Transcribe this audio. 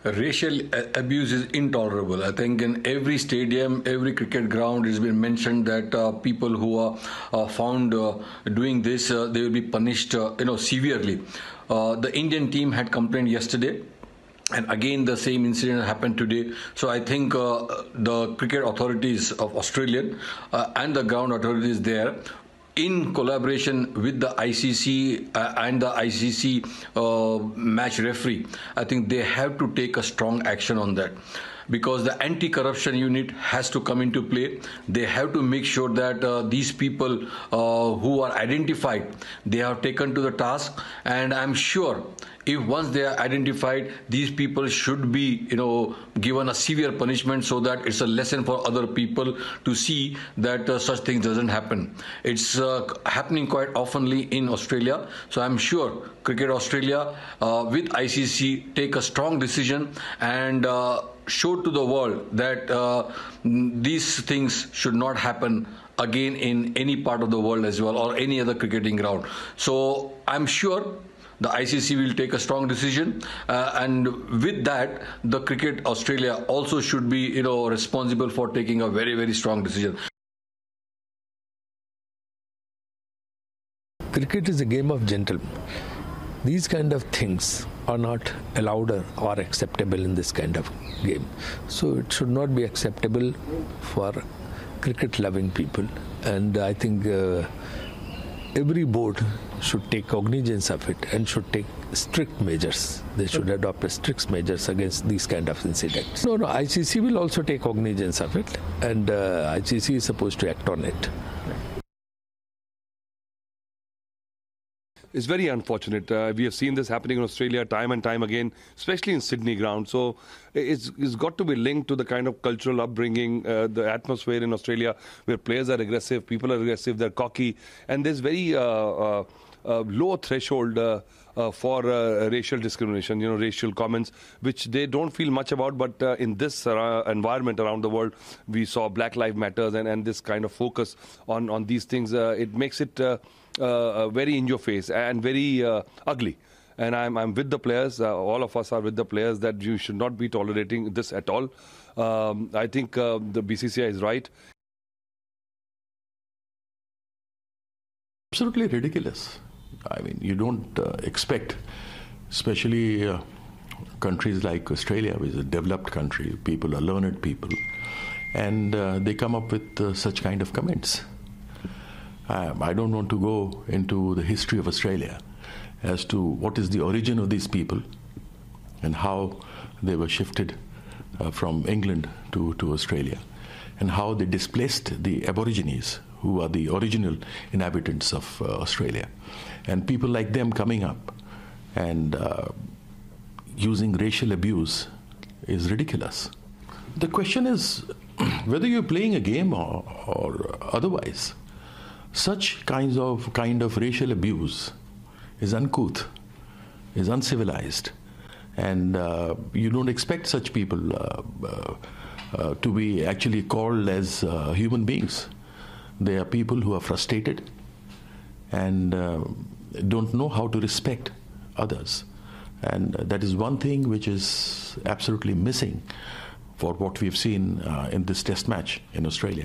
Racial abuse is intolerable. I think in every stadium, every cricket ground, it's been mentioned that people who are found doing this, they will be punished, severely. The Indian team had complained yesterday. And again, the same incident happened today. So I think the cricket authorities of Australia and the ground authorities there, in collaboration with the ICC and the ICC match referee, I think they have to take a strong action on that, because the anti-corruption unit has to come into play. They have to make sure that these people who are identified, they are taken to the task. And I'm sure if once they are identified, these people should be, given a severe punishment, so that it's a lesson for other people to see that such things doesn't happen. It's happening quite oftenly in Australia. So I'm sure Cricket Australia with ICC take a strong decision and show to the world that these things should not happen again in any part of the world as well, or any other cricketing ground. So I'm sure the ICC will take a strong decision, and with that, the Cricket Australia also should be, responsible for taking a very, very strong decision. Cricket is a game of gentlemen. These kind of things are not allowed or acceptable in this kind of game. So it should not be acceptable for cricket-loving people. And I think every board should take cognizance of it and should take strict measures. They should adopt strict measures against these kind of incidents. No, ICC will also take cognizance of it, and ICC is supposed to act on it. It's very unfortunate. We have seen this happening in Australia time and time again, especially in Sydney ground. So it's got to be linked to the kind of cultural upbringing, the atmosphere in Australia, where players are aggressive, people are aggressive, they're cocky, and there's very low threshold for racial discrimination, racial comments, which they don't feel much about. But in this environment around the world, we saw Black Lives Matters and this kind of focus on these things. It makes it very in your face and very ugly. And I'm with the players, all of us are with the players, that you should not be tolerating this at all. I think the BCCI is right. Absolutely ridiculous. I mean, you don't expect, especially countries like Australia, which is a developed country, people are learned people, and they come up with such kind of comments. I don't want to go into the history of Australia as to what is the origin of these people and how they were shifted from England to Australia, and how they displaced the Aborigines, who are the original inhabitants of Australia. And people like them coming up and using racial abuse is ridiculous. The question is whether you're playing a game or otherwise. Such kind of racial abuse is uncouth, is uncivilized, and you don't expect such people to be actually called as human beings. They are people who are frustrated and don't know how to respect others. And that is one thing which is absolutely missing for what we've seen in this test match in Australia.